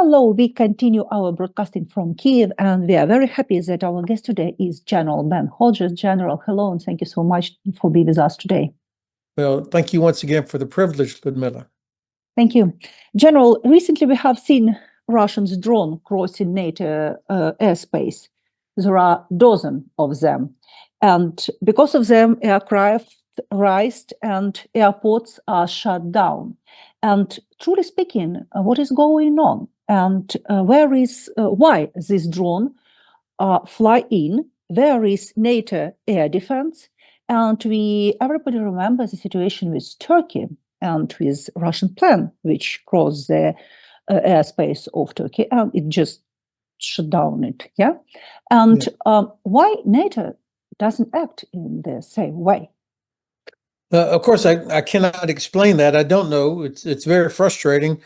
Hello, we continue our broadcasting from Kiev, and we are very happy that our guest today is General Ben Hodges. General, hello, and thank you so much for being with us today. Well, thank you once again for the privilege, Ludmila. Thank you. General, recently we have seen Russians' drone crossing NATO airspace. There are dozens of them. And because of them, aircraft raised and airports are shut down. And truly speaking, what is going on? And why this drone fly in? Where is NATO air defense? And everybody remembers the situation with Turkey and with Russian plane, which crossed the airspace of Turkey, and it just shut down it. Yeah, and why NATO doesn't act in the same way? Of course, I cannot explain that. I don't know. It's very frustrating.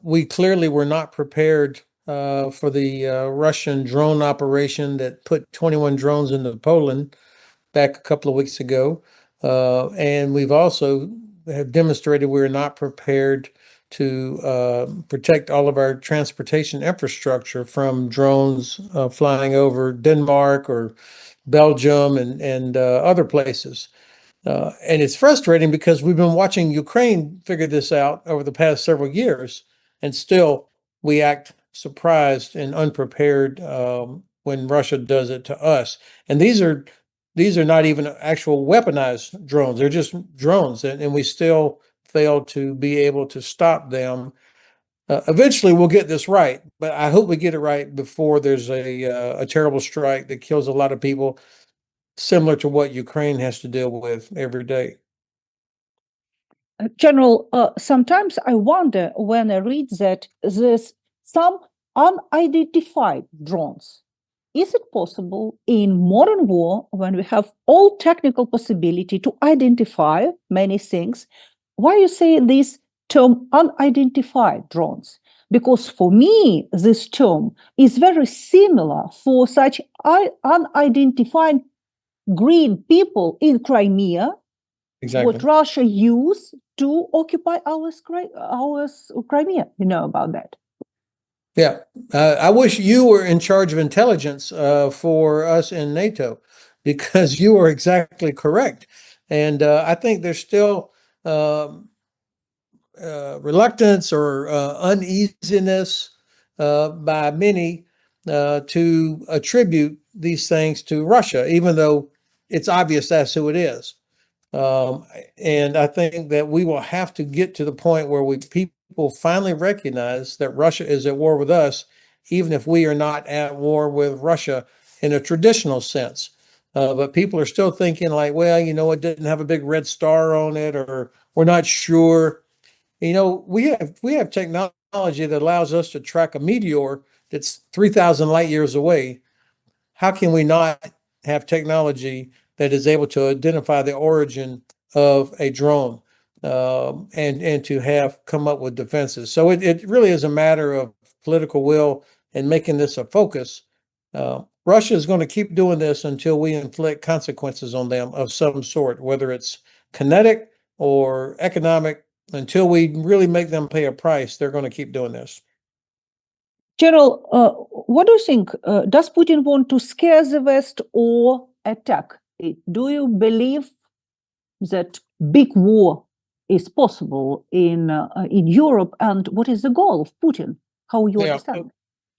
We clearly were not prepared for the Russian drone operation that put 21 drones into Poland back a couple of weeks ago. And we've also have demonstrated we're not prepared to protect all of our transportation infrastructure from drones flying over Denmark or Belgium and other places. And it's frustrating because we've been watching Ukraine figure this out over the past several years, and still we act surprised and unprepared when Russia does it to us. And these are not even actual weaponized drones; they're just drones, and we still fail to be able to stop them. Eventually, we'll get this right, but I hope we get it right before there's a terrible strike that kills a lot of people, similar to what Ukraine has to deal with every day. General, sometimes I wonder when I read that there's some unidentified drones. Is it possible in modern war, when we have all technical possibility to identify many things, why you say this term unidentified drones? Because for me, this term is very similar for such unidentified green people in Crimea, Exactly. what Russia used to occupy our Crimea. You know about that? Yeah, I wish you were in charge of intelligence for us in NATO, because you are exactly correct. And I think there's still reluctance or uneasiness by many to attribute these things to Russia, even though it's obvious that's who it is. And I think that we will have to get to the point where people finally recognize that Russia is at war with us, even if we are not at war with Russia in a traditional sense. But people are still thinking like, well, it didn't have a big red star on it, or we're not sure. We have technology that allows us to track a meteor that's 3,000 light years away. How can we not have technology that is able to identify the origin of a drone and to have come up with defenses? So it really is a matter of political will and making this a focus. Russia is going to keep doing this until we inflict consequences on them of some sort, whether it's kinetic or economic. Until we really make them pay a price, they're going to keep doing this. General, what do you think? Does Putin want to scare the West or attack it? Do you believe that big war is possible in Europe? And what is the goal of Putin? How you understand?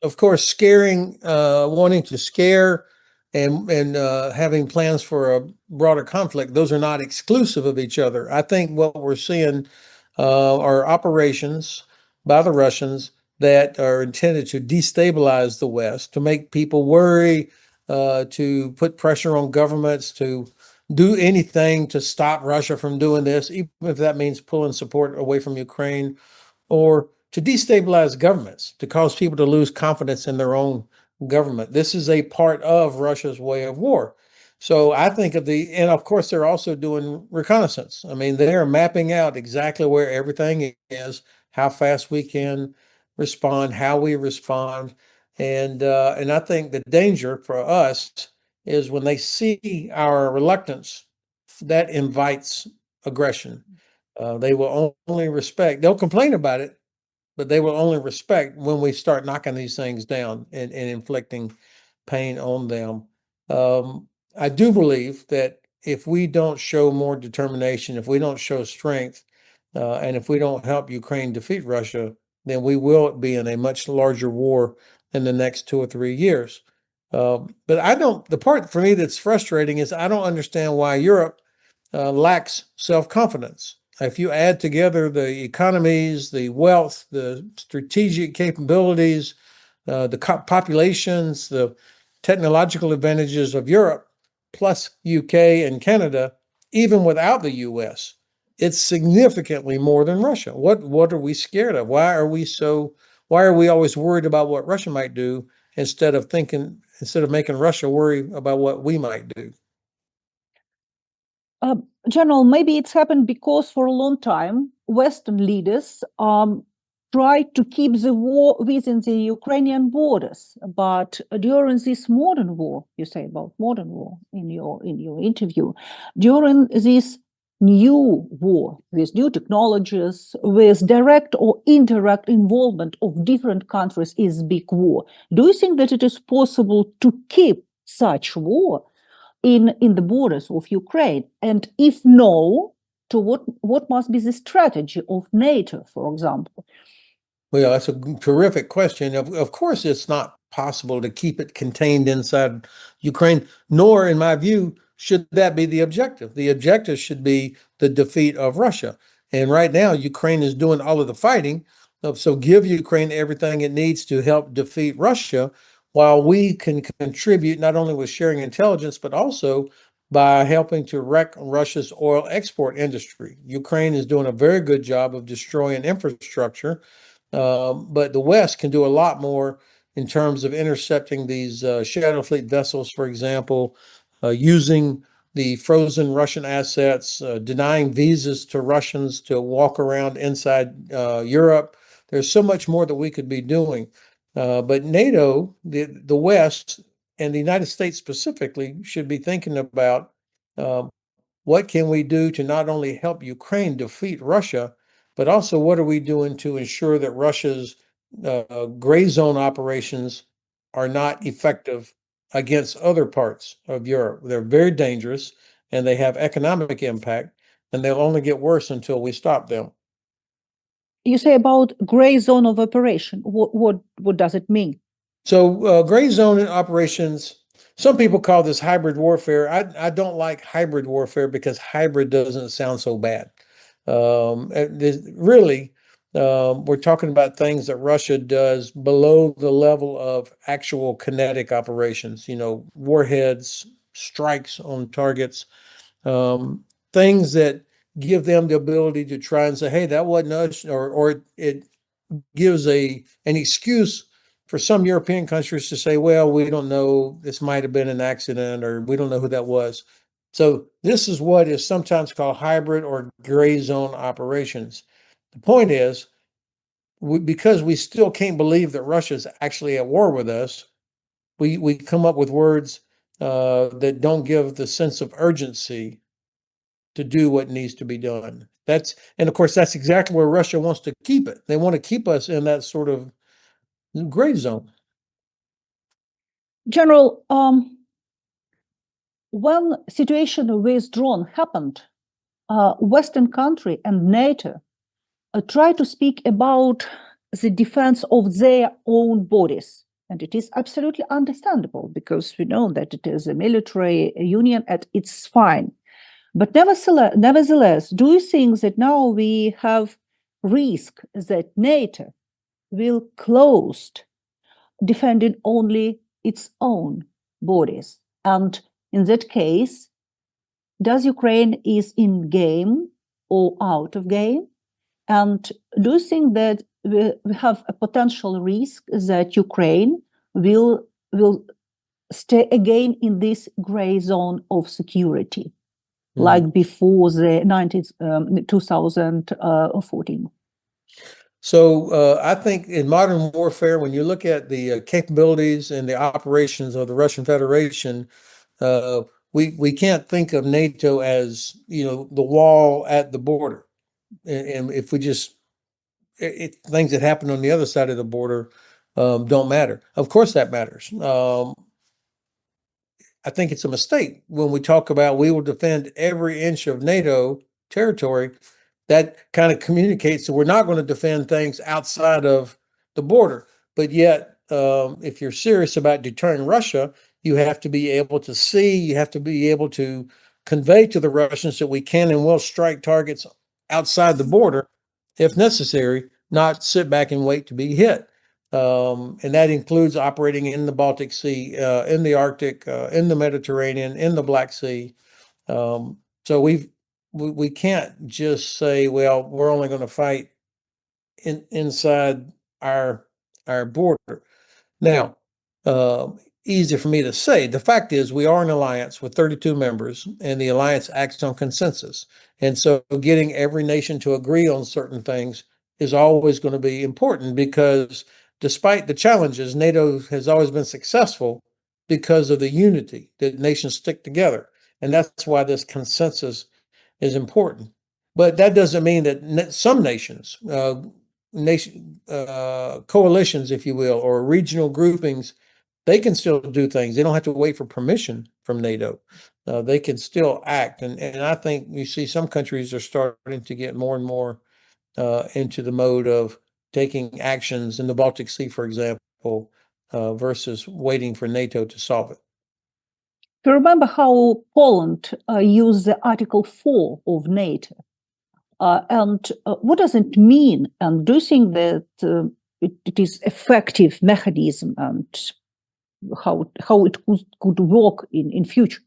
Of course, scaring, wanting to scare, and having plans for a broader conflict, those are not exclusive of each other. I think what we're seeing are operations by the Russians that are intended to destabilize the West, to make people worry, to put pressure on governments to do anything to stop Russia from doing this, even if that means pulling support away from Ukraine, or to destabilize governments, to cause people to lose confidence in their own government. This is a part of Russia's way of war. So I think and of course, they're also doing reconnaissance. I mean, they're mapping out exactly where everything is, how fast we can respond, how we respond. And I think the danger for us is when they see our reluctance, that invites aggression. They will only they'll complain about it, but they will only respect when we start knocking these things down and inflicting pain on them. I do believe that if we don't show more determination, if we don't show strength, and if we don't help Ukraine defeat Russia, then we will be in a much larger war in the next 2 or 3 years. But I don't, the part for me that's frustrating is I don't understand why Europe lacks self-confidence. If you add together the economies, the wealth, the strategic capabilities, the populations, the technological advantages of Europe, plus UK and Canada, even without the US, it's significantly more than Russia. What are we scared of? Why are we always worried about what Russia might do instead of making Russia worry about what we might do? General, maybe it's happened because for a long time, Western leaders tried to keep the war within the Ukrainian borders. But during this modern war, you say about modern war in your interview, during this new war with new technologies, with direct or indirect involvement of different countries is big war. Do you think that it is possible to keep such war in the borders of Ukraine? And if no, to what must be the strategy of NATO, for example? Well, that's a terrific question. Of course, it's not possible to keep it contained inside Ukraine, nor, in my view, should that be the objective. The objective should be the defeat of Russia. And right now, Ukraine is doing all of the fighting. So give Ukraine everything it needs to help defeat Russia, while we can contribute not only with sharing intelligence, but also by helping to wreck Russia's oil export industry. Ukraine is doing a very good job of destroying infrastructure. But the West can do a lot more in terms of intercepting these shadow fleet vessels, for example, using the frozen Russian assets, denying visas to Russians to walk around inside Europe. There's so much more that we could be doing. But NATO, the West, and the United States specifically should be thinking about um, what can we do to not only help Ukraine defeat Russia, but also what are we doing to ensure that Russia's gray zone operations are not effective against other parts of Europe? They're very dangerous and they have economic impact, and they'll only get worse until we stop them. You say about gray zone of operation. What does it mean? So gray zone operations, some people call this hybrid warfare. I don't like hybrid warfare because hybrid doesn't sound so bad. Really, we're talking about things that Russia does below the level of actual kinetic operations, warheads, strikes on targets, um, things that give them the ability to try and say, hey, that wasn't us, or it gives an excuse for some European countries to say, well, we don't know, this might have been an accident, or we don't know who that was. So this is what is sometimes called hybrid or gray zone operations. The point is, because we still can't believe that Russia is actually at war with us, we come up with words that don't give the sense of urgency to do what needs to be done. And of course, that's exactly where Russia wants to keep it. They want to keep us in that sort of gray zone. General, when situation with drone happened, Western country and NATO try to speak about the defense of their own bodies. And it is absolutely understandable because we know that it is a military union and it's fine. But nevertheless, do you think that now we have risk that NATO will close defending only its own borders? And in that case, does Ukraine is in game or out of game? And do you think that we have a potential risk that Ukraine will stay again in this gray zone of security, like before the 2014? So I think in modern warfare, when you look at the capabilities and the operations of the Russian Federation, uh, we can't think of NATO as the wall at the border. And if we just things that happen on the other side of the border don't matter. Of course, that matters. I think it's a mistake when we talk about we will defend every inch of NATO territory. That kind of communicates that we're not going to defend things outside of the border. But yet, if you're serious about deterring Russia, you have to be able to see, you have to be able to convey to the Russians that we can and will strike targets outside the border if necessary, not sit back and wait to be hit. And that includes operating in the Baltic Sea, in the Arctic, in the Mediterranean, in the Black Sea. So we can't just say, well, we're only going to fight inside our border. Now, uh, easy for me to say. The fact is, we are an alliance with 32 members, and the alliance acts on consensus. And so, getting every nation to agree on certain things is always going to be important because, despite the challenges, NATO has always been successful because of the unity that nations stick together. And that's why this consensus is important. But that doesn't mean that some nations, coalitions, if you will, or regional groupings, they can still do things. They don't have to wait for permission from NATO. They can still act. And I think you see some countries are starting to get more and more into the mode of taking actions in the Baltic Sea, for example, versus waiting for NATO to solve it. Do you remember how Poland used the Article 4 of NATO? And what does it mean? And do you think that it is effective mechanism and how it could work in future?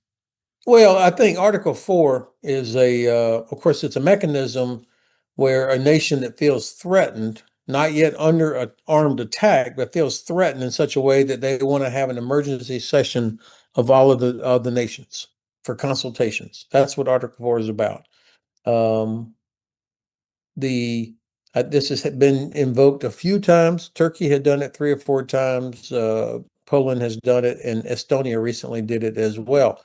Well, I think Article 4 is of course, it's a mechanism where a nation that feels threatened, not yet under an armed attack, but feels threatened in such a way that they want to have an emergency session of all of the nations for consultations. That's what Article 4 is about. Um, this has been invoked a few times. Turkey had done it 3 or 4 times. Poland has done it, and Estonia recently did it as well.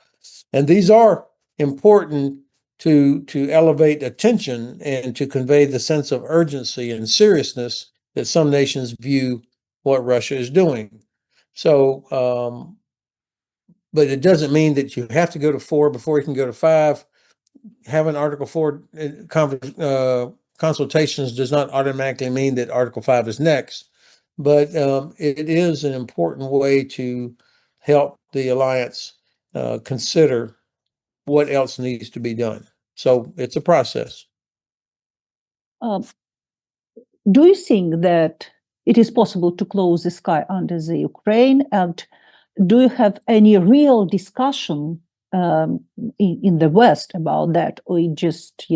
And these are important to elevate attention and to convey the sense of urgency and seriousness that some nations view what Russia is doing. So, but it doesn't mean that you have to go to 4 before you can go to 5. Having Article 4 consultations does not automatically mean that Article 5 is next, but it is an important way to help the alliance consider what else needs to be done. So it's a process. Do you think that it is possible to close the sky under the Ukraine? And do you have any real discussion in the West about that, or just,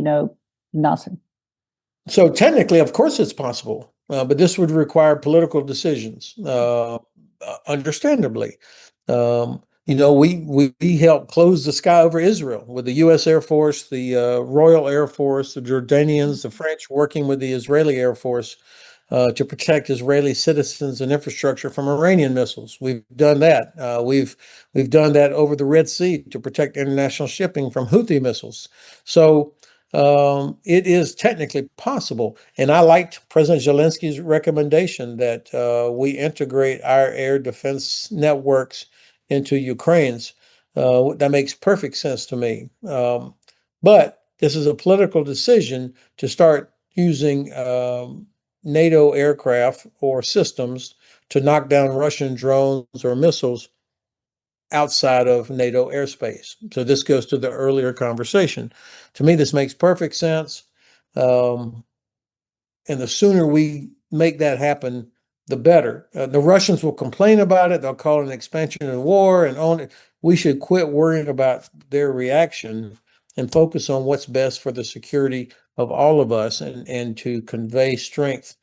nothing? So technically, of course, it's possible, but this would require political decisions, understandably. We helped close the sky over Israel with the U.S. Air Force, the Royal Air Force, the Jordanians, the French working with the Israeli Air Force to protect Israeli citizens and infrastructure from Iranian missiles. We've done that. We've done that over the Red Sea to protect international shipping from Houthi missiles. So it is technically possible. And I liked President Zelensky's recommendation that we integrate our air defense networks into Ukraine's. That makes perfect sense to me. But this is a political decision to start using NATO aircraft or systems to knock down Russian drones or missiles outside of NATO airspace. So this goes to the earlier conversation. To me, this makes perfect sense. And the sooner we make that happen, the better. The Russians will complain about it. They'll call it an expansion of war and on it. We should quit worrying about their reaction and focus on what's best for the security of all of us and to convey strength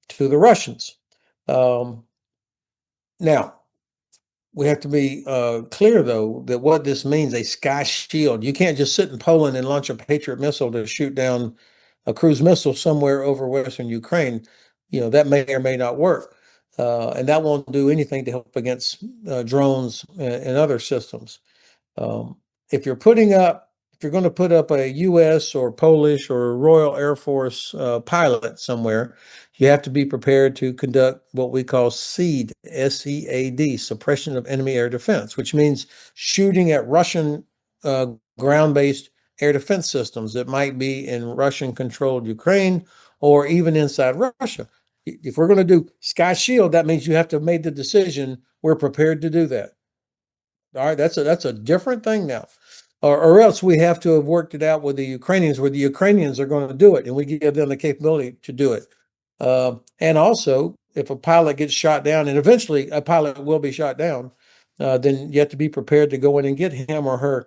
to the Russians. Now, we have to be clear, though, that what this means, a sky shield. You can't just sit in Poland and launch a Patriot missile to shoot down a cruise missile somewhere over Western Ukraine. That may or may not work. And that won't do anything to help against drones and other systems. If you're putting up if you're going to put up a U.S. or Polish or Royal Air Force pilot somewhere, you have to be prepared to conduct what we call SEAD, S-E-A-D, suppression of enemy air defense, which means shooting at Russian ground-based air defense systems that might be in Russian-controlled Ukraine or even inside Russia. If we're going to do Sky Shield, that means you have to have made the decision, we're prepared to do that. All right, that's a different thing now. Or else we have to have worked it out with the Ukrainians, where the Ukrainians are going to do it, and we give them the capability to do it. And also, if a pilot gets shot down, and eventually a pilot will be shot down, then you have to be prepared to go in and get him or her,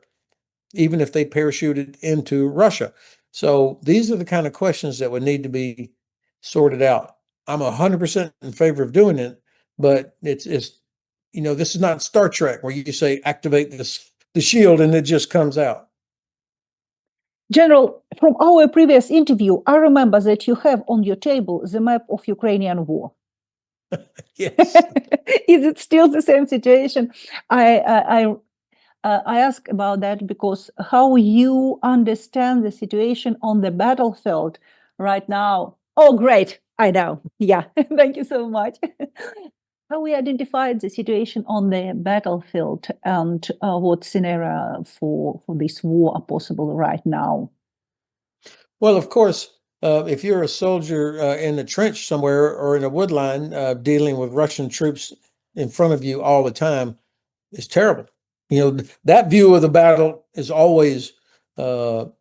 even if they parachuted into Russia. So these are the kind of questions that would need to be sorted out. I'm 100% in favor of doing it, but it's this is not Star Trek where you say activate the shield and it just comes out. General, from our previous interview, I remember that you have on your table the map of Ukrainian war. Yes. Is it still the same situation? I ask about that because how you understand the situation on the battlefield right now. Oh, great. I know. Yeah. Thank you so much. How we identified the situation on the battlefield and what scenario for this war are possible right now? Well, of course, if you're a soldier in a trench somewhere or in a wood line dealing with Russian troops in front of you all the time, it's terrible. That view of the battle is always going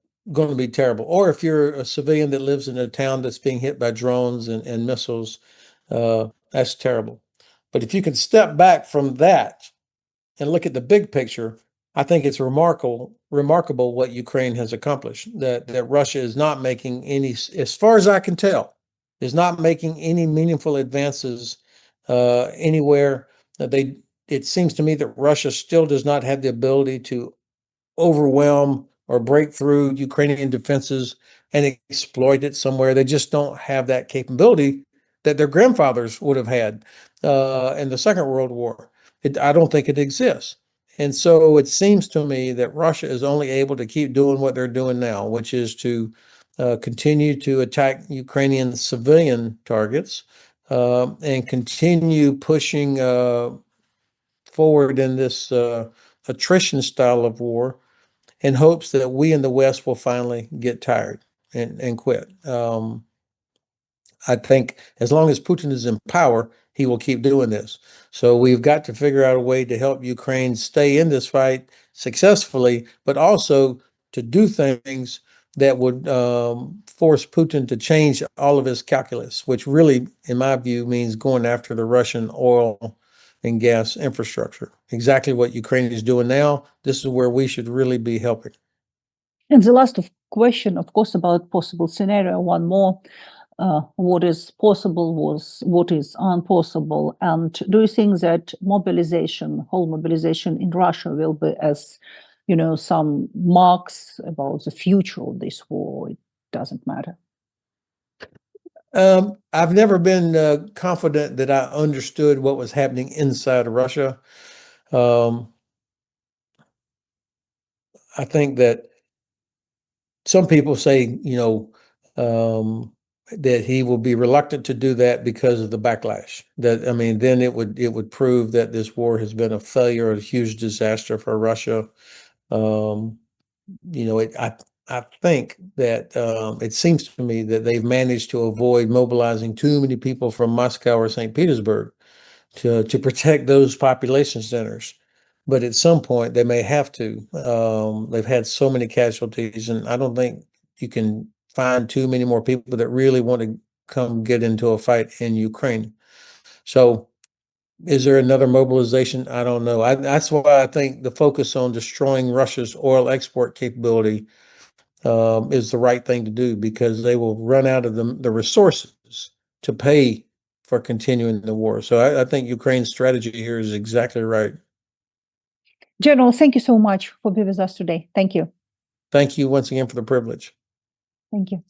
to be terrible. Or if you're a civilian that lives in a town that's being hit by drones and missiles, that's terrible. But if you can step back from that and look at the big picture, I think it's remarkable what Ukraine has accomplished. That Russia is not making any, as far as I can tell, is not making any meaningful advances anywhere. It seems to me that Russia still does not have the ability to overwhelm or break through Ukrainian defenses and exploit it somewhere. They just don't have that capability that their grandfathers would have had in the Second World War. I don't think it exists. And so it seems to me that Russia is only able to keep doing what they're doing now, which is to continue to attack Ukrainian civilian targets and continue pushing forward in this attrition style of war in hopes that we in the West will finally get tired and quit. I think as long as Putin is in power, he will keep doing this. So we've got to figure out a way to help Ukraine stay in this fight successfully, but also to do things that would force Putin to change all of his calculus, which really, in my view, means going after the Russian oil and gas infrastructure. Exactly what Ukraine is doing now. This is where we should really be helping. And the last question, of course, about possible scenario, one more. What is possible was what is impossible, and do you think that whole mobilization in Russia will be as, some marks about the future of this war? It doesn't matter. I've never been confident that I understood what was happening inside of Russia. I think that some people say, that he will be reluctant to do that because of the backlash. Then it would prove that this war has been a failure, a huge disaster for Russia. I think that it seems to me that they've managed to avoid mobilizing too many people from Moscow or St. Petersburg to protect those population centers. But at some point they may have to. They've had so many casualties, and I don't think you can find too many more people that really want to come get into a fight in Ukraine. So is there another mobilization? I don't know. That's why I think the focus on destroying Russia's oil export capability is the right thing to do, because they will run out of the resources to pay for continuing the war. So I think Ukraine's strategy here is exactly right. General, thank you so much for being with us today. Thank you. Thank you once again for the privilege. Thank you.